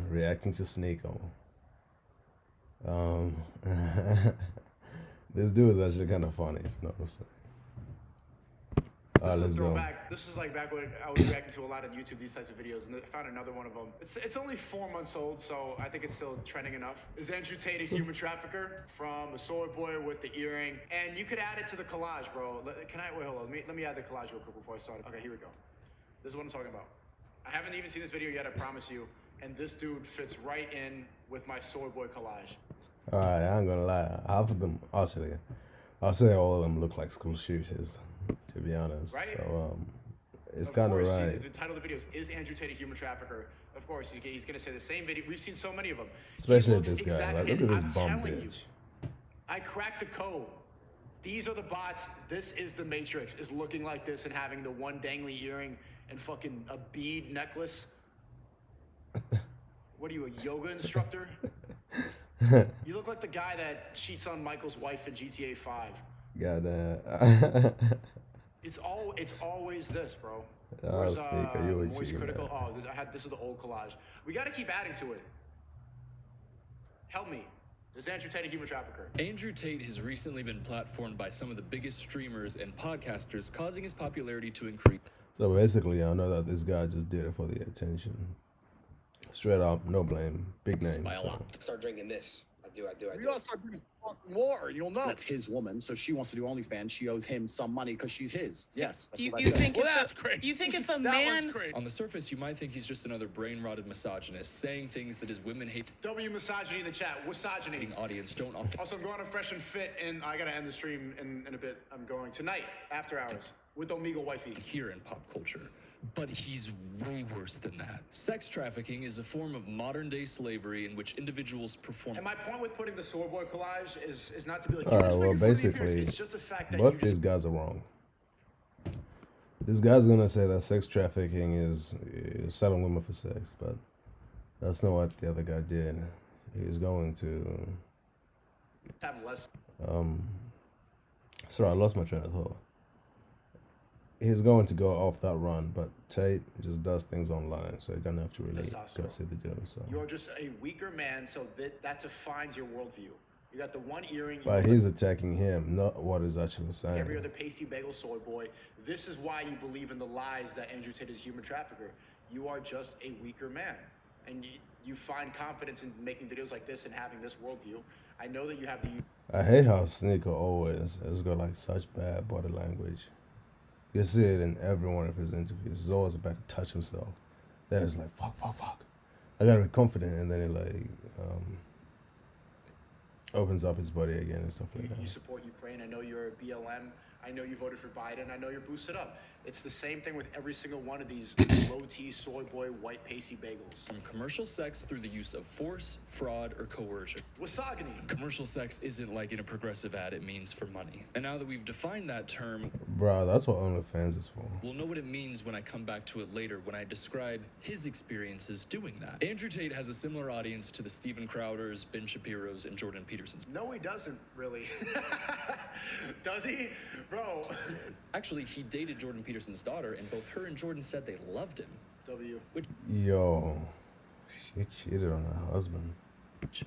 Reacting to sneako. Um, this dude is actually kind of funny. You know what I'm saying? All right, This let's is a go. throwback. This is like back when I was reacting to a lot of YouTube, these types of videos, and I found another one of them. It's only 4 months old, so I think it's still trending enough. Is Andrew Tate a human trafficker? From a soy boy with the earring, and you could add it to the collage, bro. Can I wait? Hold on. Let me add the collage real quick before I start. Okay, here we go. This is what I'm talking about. I haven't even seen this video yet, I promise you. And this dude fits right in with my soy boy collage. All right, I ain't gonna lie. Half of them, actually, I'll say all of them look like school shooters, to be honest. Right? So, it's kind of right. The title of the video is Andrew Tate a human trafficker? Of course, he's going to say the same video. We've seen so many of them. Especially this guy. Like, look at this bum bitch. I cracked the code. These are the bots. This is the Matrix. Is looking like this and having the one dangly earring and fucking a bead necklace. What are you, a yoga instructor? You look like the guy that cheats on Michael's wife in GTA 5. Goddamn. It's always this, bro. Oh, sneaker, you a Moist G, critical. man. Oh, this is the old collage. We got to keep adding to it. Help me. Is Andrew Tate a human trafficker? Andrew Tate has recently been platformed by some of the biggest streamers and podcasters, causing his popularity to increase. So basically, I know that this guy just did it for the attention. Straight up, no blame, big name. By a lot. Start drinking this. I do. You gotta start drinking fucking water. You'll know. That's his woman, so she wants to do OnlyFans. She owes him some money because she's his. Yes, that's You, what I you said. think Well, if that's a, crazy. You think if a That man one's crazy. On the surface, you might think he's just another brain-rotted misogynist, saying things that his women-hating W misogyny in the chat. Misogyny. audience don't often. Also, I'm going to Fresh and Fit, and I gotta end the stream in a bit. I'm going tonight, after hours, with Omegle Wifey. Here in pop culture. But he's way worse than that. Sex trafficking is a form of modern-day slavery in which individuals perform. And my point with putting the soy boy collage is not to be like, All right, well, basically, it's just the fact that both these guys are wrong. This guy's gonna say that sex trafficking is selling women for sex, but that's not what the other guy did. He's going to. have less. Sorry, I lost my train of thought. He's going to go off that run, but Tate just does things online, so you're gonna have to really go see the deal. So. You're just a weaker man, so that defines your worldview. You got the one earring. But he's attacking him, not what he's actually saying. Every other pasty bagel soy boy. This is why you believe in the lies that Andrew Tate is a human trafficker. You are just a weaker man, and you find confidence in making videos like this and having this worldview. I know that you have the. I hate how Sneako always has got like such bad body language. You see it in every one of his interviews. He's always about to touch himself. Then it's like, fuck. I gotta be confident, and then he like opens up his body again and stuff like that. You support Ukraine. I know you're a BLM. I know you voted for Biden. I know you're boosted up. It's the same thing with every single one of these low-T, soy boy, white pasty bagels. From commercial sex through the use of force, fraud, or coercion. Misogyny. Commercial sex isn't like in a progressive ad, it means for money. And now that we've defined that term, Bro, that's what OnlyFans is for. we'll know what it means when I come back to it later when I describe his experiences doing that. Andrew Tate has a similar audience to the Steven Crowders, Ben Shapiro's, and Jordan Petersons. No, he doesn't, really. Does he? Bro. Actually, he dated Jordan Peterson's daughter, and both her and Jordan said they loved him. W. Yo, she cheated on her husband. Which,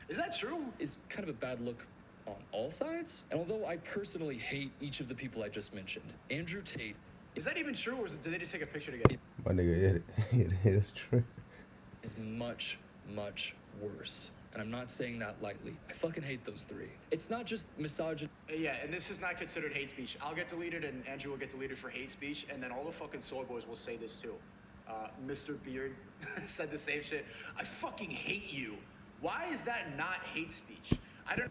Is that true? is kind of a bad look on all sides. And although I personally hate each of the people I just mentioned, Andrew Tate Is that even true, or did they just take a picture together? My nigga, it is true. is much, much worse. And I'm not saying that lightly. I fucking hate those three. It's not just misogyny. Yeah, and this is not considered hate speech. I'll get deleted, and Andrew will get deleted for hate speech, and then all the fucking soy boys will say this too. Mr. Beard said the same shit. I fucking hate you. Why is that not hate speech? I don't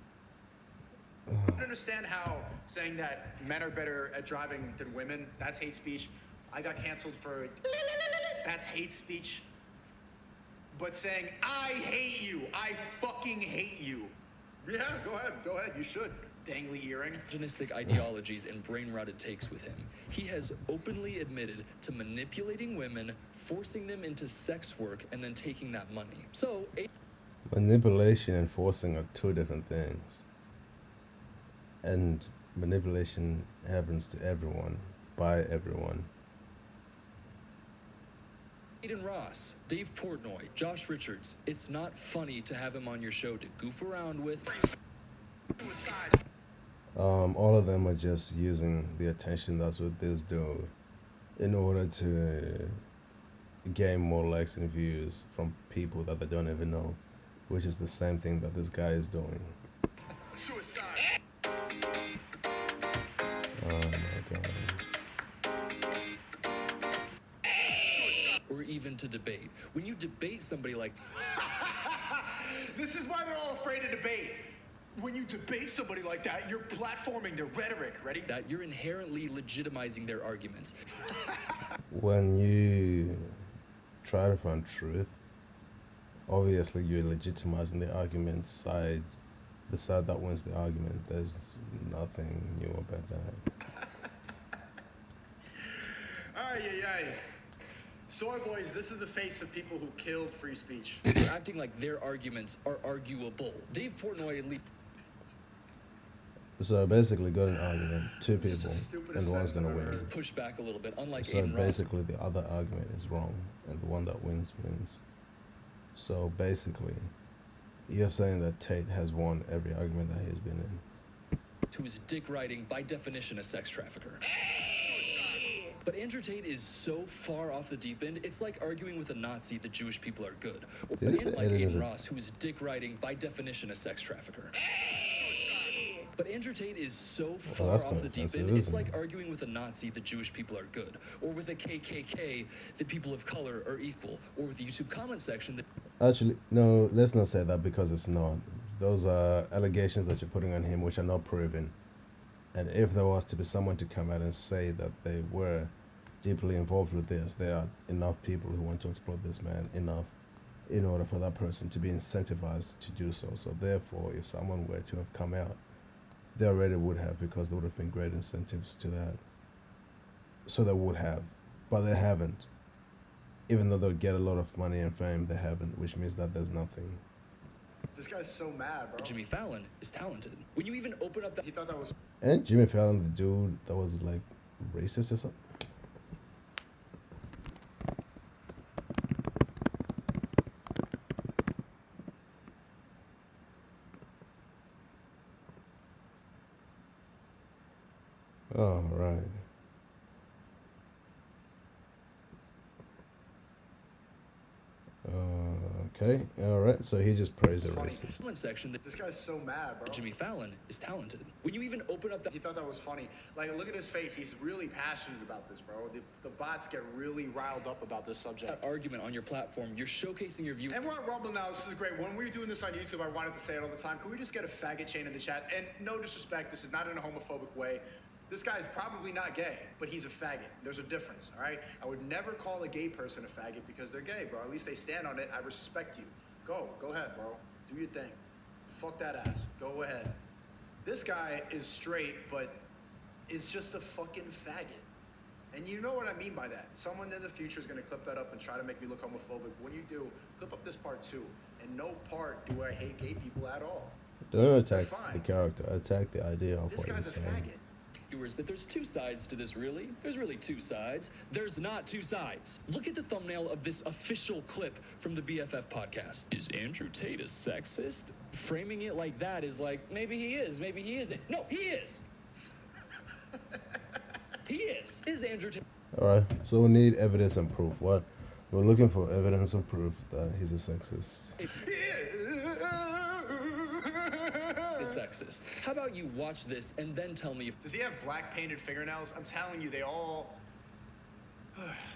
understand how saying that men are better at driving than women, that's hate speech. I got canceled for that's hate speech. But saying, I hate you, I fucking hate you. Yeah, go ahead, you should. Dangly earring. Misogynistic ideologies and brain-rotted takes with him. He has openly admitted to manipulating women, forcing them into sex work, and then taking that money. So, Manipulation and forcing are two different things. And manipulation happens to everyone, by everyone. Aiden Ross, Dave Portnoy, Josh Richards. It's not funny to have him on your show to goof around with. All of them are just using the attention that's with this dude in order to gain more likes and views from people that they don't even know, which is the same thing that this guy is doing. Oh my god. Or even to debate. When you debate somebody like This is why they're all afraid to debate. When you debate somebody like that, you're platforming their rhetoric. Ready? that, you're inherently legitimizing their arguments. When you try to find truth, obviously you're legitimizing the argument side, the side that wins the argument. There's nothing new about that. Ay, ay, ay. Soy boys, this is the face of people who killed free speech. You're acting like their arguments are arguable. Dave Portnoy and Lee. So basically, got an argument, two people, and one's gonna win. Push back a little bit, unlike So Aiden Ross. basically, the other argument is wrong, and the one that wins wins. So basically, you're saying that Tate has won every argument that he's been in. Who's dick riding by definition a sex trafficker. But Andrew Tate is so far off the deep end, it's like arguing with a Nazi that Jewish people are good. Or Did he say like Aiden is Aiden a- Ross, who is dick riding by definition a sex trafficker. But Andrew Tate is so far that's off quite the deep offensive, end, it's isn't like it? arguing with a Nazi that Jewish people are good, or with a KKK that people of color are equal, or with the YouTube comment section that Actually, no, let's not say that because it's not. Those are allegations that you're putting on him which are not proven. And if there was to be someone to come out and say that they were deeply involved with this, there are enough people who want to exploit this man enough in order for that person to be incentivized to do so. So therefore, if someone were to have come out, they already would have, because there would have been great incentives to that. So they would have, but they haven't. Even though they'll get a lot of money and fame, they haven't, which means that there's nothing. This guy's so mad, bro. Jimmy Fallon is talented. When you even open up that He thought that was And Jimmy Fallon, the dude that was like racist or something. Oh, right. Okay, all right. So he just praised the racist. comment section that this guy's so mad, bro. Jimmy Fallon is talented. When you even open up that He thought that was funny. Like, look at his face. He's really passionate about this, bro. The bots get really riled up about this subject. argument on your platform, you're showcasing your view. And we're on Rumble now. This is great. When we were doing this on YouTube, I wanted to say it all the time. Can we just get a faggot chain in the chat? And no disrespect, this is not in a homophobic way. This guy's probably not gay, but he's a faggot. There's a difference, all right? I would never call a gay person a faggot because they're gay, bro. At least they stand on it. I respect you. Go ahead, bro. Do your thing. Fuck that ass. Go ahead. This guy is straight, but is just a fucking faggot. And you know what I mean by that. Someone in the future is gonna clip that up and try to make me look homophobic. When you do, clip up this part too. In no part do I hate gay people at all. Don't attack Fine. the character. Attack the idea of This what he's guy's a saying. faggot. Viewers, that there's two sides to this, really. There's really two sides. There's not two sides. Look at the thumbnail of this official clip from the BFF podcast. Is Andrew Tate a sexist? Framing it like that is like, maybe he is, maybe he isn't. No, he is. He is. Is Andrew Tate All right. So we need evidence and proof. What? We're looking for evidence and proof that he's a sexist. a sexist? How about you watch this and then tell me if Does he have black painted fingernails? I'm telling you, they all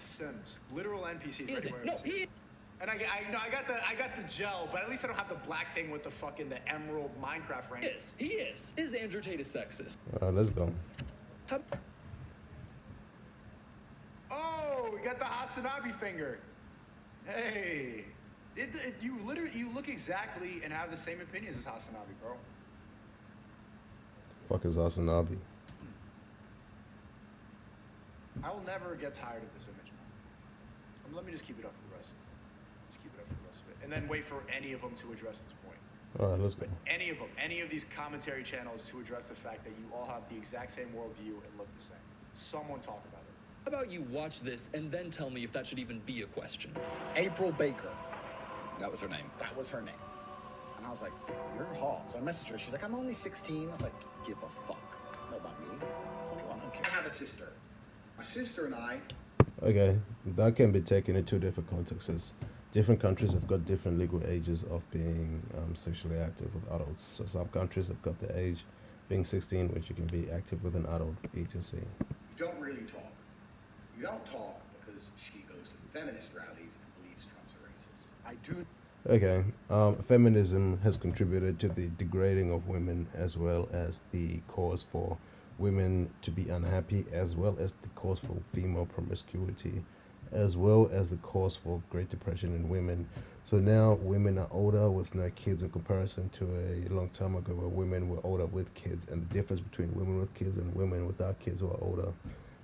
Sims, literal NPCs. he Ready, isn't. where No, is he it? And I got the gel, but at least I don't have the black thing with the fucking the emerald Minecraft ring. is. He is. Is Andrew Tate a sexist? All right, let's go. How, Oh, we got the Hasanabi finger. Hey, you look exactly and have the same opinions as Hasanabi, bro. Fuck is Asanabi? I will never get tired of this image. Let me just keep it up for the rest. Just keep it up for the rest of it, and then wait for any of them to address this point. All right, let's go. Any of them, any of these commentary channels to address the fact that you all have the exact same worldview and look the same. Someone talk about it. How about you watch this and then tell me if that should even be a question? April Baker. That was her name. That was her name. And I was like, you're hot. So I messaged her. She's like, I'm only 16. I was like, give a fuck. Not about me. 21, I don't care. I have a sister. My sister and I. Okay, that can be taken in two different contexts. Different countries have got different legal ages of being sexually active with adults. So some countries have got the age being 16, which you can be active with an adult, etc. You don't really talk. You don't talk because she goes to the feminist rallies and believes Trump's a racist. I do. Okay, feminism has contributed to the degrading of women as well as the cause for women to be unhappy, as well as the cause for female promiscuity, as well as the cause for Great Depression in women. So now women are older with no kids in comparison to a long time ago where women were older with kids. And the difference between women with kids and women without kids who are older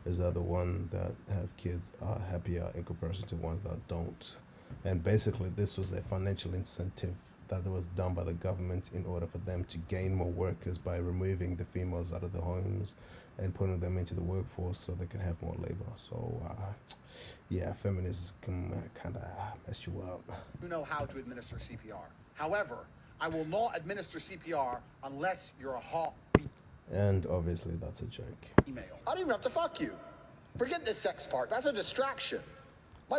is that the ones that have kids are happier in comparison to ones that don't. And basically this was a financial incentive that was done by the government in order for them to gain more workers by removing the females out of the homes and putting them into the workforce so they can have more labor. So yeah, feminism can kind of mess you up. You know how to administer CPR. However, I will not administer CPR unless you're a hot And obviously that's a joke. female. I don't even have to fuck you. Forget the sex part. That's a distraction. My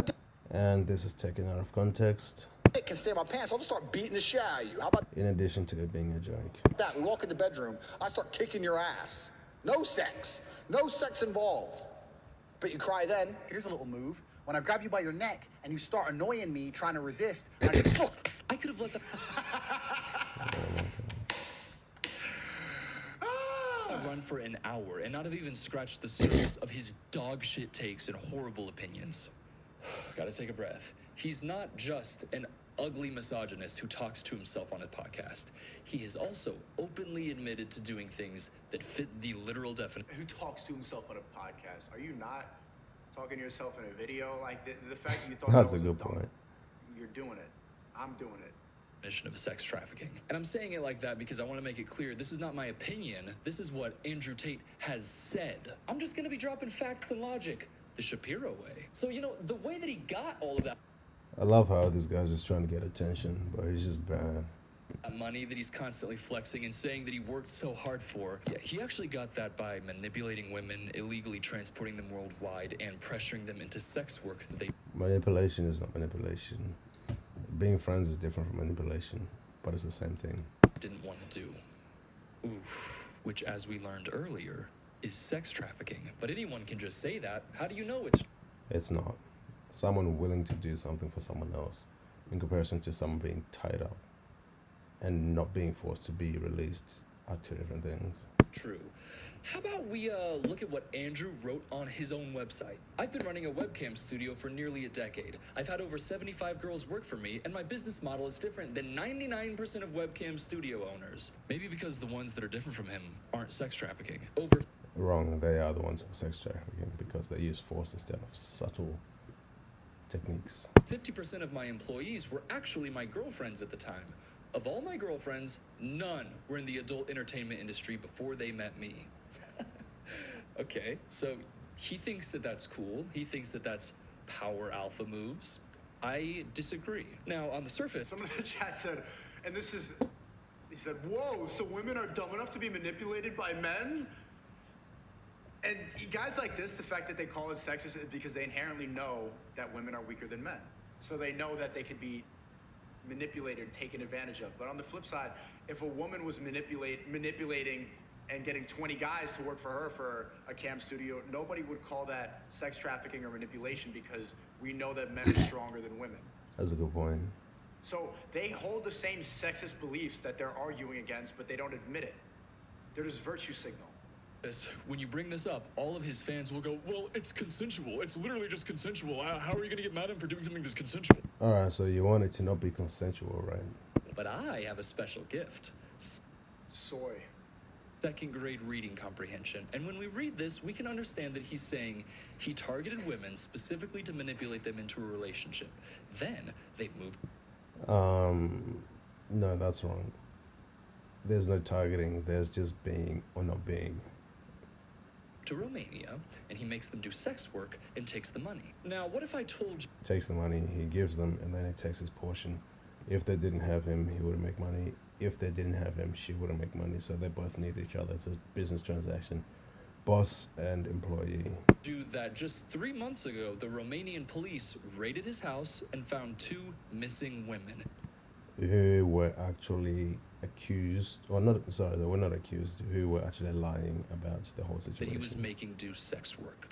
And this is taken out of context, dick can stay in my pants. I'll just start beating the shit out of you. How about in addition to it being a joke. that? We walk in the bedroom. I start kicking your ass. No sex. No sex involved. But you cry then. Here's a little move. When I grab you by your neck and you start annoying me trying to resist, and I just I could have let the run for an hour and not have even scratched the surface of his dog shit takes and horrible opinions. Gotta take a breath. He's not just an ugly misogynist who talks to himself on a podcast. He has also openly admitted to doing things that fit the literal definition. Who talks to himself on a podcast? Are you not talking to yourself in a video? Like the fact that you thought That's that a was good dumb, point. You're doing it. I'm doing it. Of sex trafficking. And I'm saying it like that because I want to make it clear this is not my opinion. This is what Andrew Tate has said. I'm just going to be dropping facts and logic the Shapiro way. So, you know, the way that he got all of that I love how this guy's just trying to get attention, but he's just bad. money that he's constantly flexing and saying that he worked so hard for, yeah, he actually got that by manipulating women, illegally transporting them worldwide, and pressuring them into sex work that they Manipulation is not manipulation. Being friends is different from manipulation, but it's the same thing. didn't want to do. Oof. Which, as we learned earlier, is sex trafficking. But anyone can just say that. How do you know it's... It's not. Someone willing to do something for someone else in comparison to someone being tied up and not being forced to be released are two different things. True. How about we look at what Andrew wrote on his own website? I've been running a webcam studio for nearly a decade. I've had over 75 girls work for me, and my business model is different than 99% of webcam studio owners. Maybe because the ones that are different from him aren't sex trafficking. Over Wrong, they are the ones who are sex trafficking because they use force instead of subtle techniques. 50% of my employees were actually my girlfriends at the time. Of all my girlfriends, none were in the adult entertainment industry before they met me. Okay, so he thinks that that's cool. He thinks that that's power alpha moves. I disagree. Now, on the surface, Someone in the chat said, and this is, he said, whoa, so women are dumb enough to be manipulated by men? And guys like this, the fact that they call it sexist is because they inherently know that women are weaker than men. So they know that they could be manipulated, taken advantage of. But on the flip side, if a woman was manipulating and getting 20 guys to work for her for a cam studio, nobody would call that sex trafficking or manipulation because we know that men are stronger than women. That's a good point. So they hold the same sexist beliefs that they're arguing against, but they don't admit it. They're just virtue signal. when you bring this up, all of his fans will go, well, it's consensual. It's literally just consensual. How are you going to get mad at him for doing something that's consensual? Alright, so you want it to not be consensual, right? But I have a special gift. Soy. Second grade reading comprehension. And when we read this, we can understand that he's saying he targeted women specifically to manipulate them into a relationship. Then they moved. No, that's wrong. There's no targeting, there's just being or not being. to Romania, and he makes them do sex work and takes the money. Now, what if I told you Takes the money, he gives them, and then he takes his portion. If they didn't have him, he wouldn't make money. If they didn't have him, she wouldn't make money. So they both need each other. It's a business transaction. Boss and employee. that just 3 months ago, the Romanian police raided his house and found 2 missing women? Who were actually accused, or not, sorry, they were not accused, who were actually lying about the whole That situation. he was making do sex work.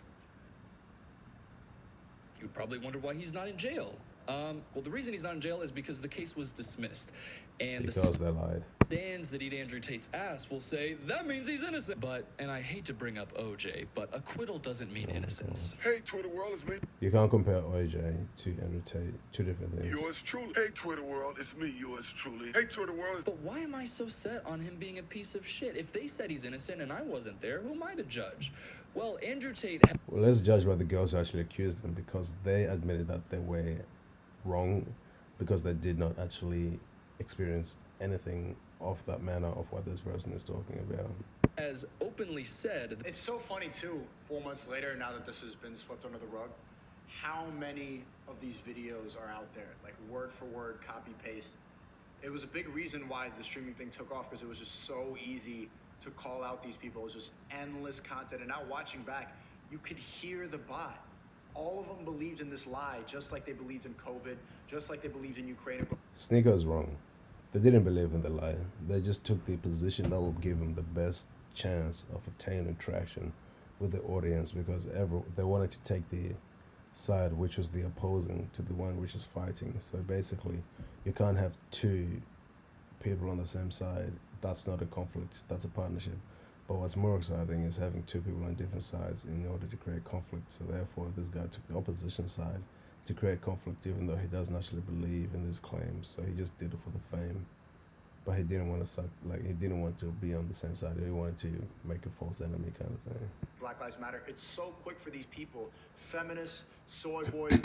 You'd probably wonder why he's not in jail. Well, the reason he's not in jail is because the case was dismissed. And Because they lied. the stands that eat Andrew Tate's ass will say, that means he's innocent. But, and I hate to bring up OJ, but acquittal doesn't mean innocence. Hey, Twitter world, it's me. You can't compare OJ to Andrew Tate. Two different things. Yours truly. Hey, Twitter world, it's me, yours truly. Hey, Twitter world. But why am I so set on him being a piece of shit? If they said he's innocent and I wasn't there, who am I to judge? Well, Andrew Tate... Well, let's judge by the girls who actually accused him, because they admitted that they were wrong, because they did not actually experience anything of that manner of what this person is talking about. has openly said... It's so funny too, 4 months later, now that this has been swept under the rug, how many of these videos are out there, like word for word, copy paste. It was a big reason why the streaming thing took off, because it was just so easy to call out these people. It was just endless content, and now watching back, you could hear the bot. All of them believed in this lie, just like they believed in COVID, just like they believed in Ukraine. Sneako is wrong. They didn't believe in the lie. They just took the position that would give them the best chance of attaining traction with the audience, because they wanted to take the side which was the opposing to the one which is fighting. So basically, you can't have 2 people on the same side. That's not a conflict, that's a partnership. But what's more exciting is having 2 people on different sides in order to create conflict. So therefore, this guy took the opposition side to create conflict, even though he doesn't actually believe in these claims. So he just did it for the fame. But he didn't want to he didn't want to be on the same side. He wanted to make a false enemy kind of thing. Black Lives Matter. It's so quick for these people, feminists, soy boys,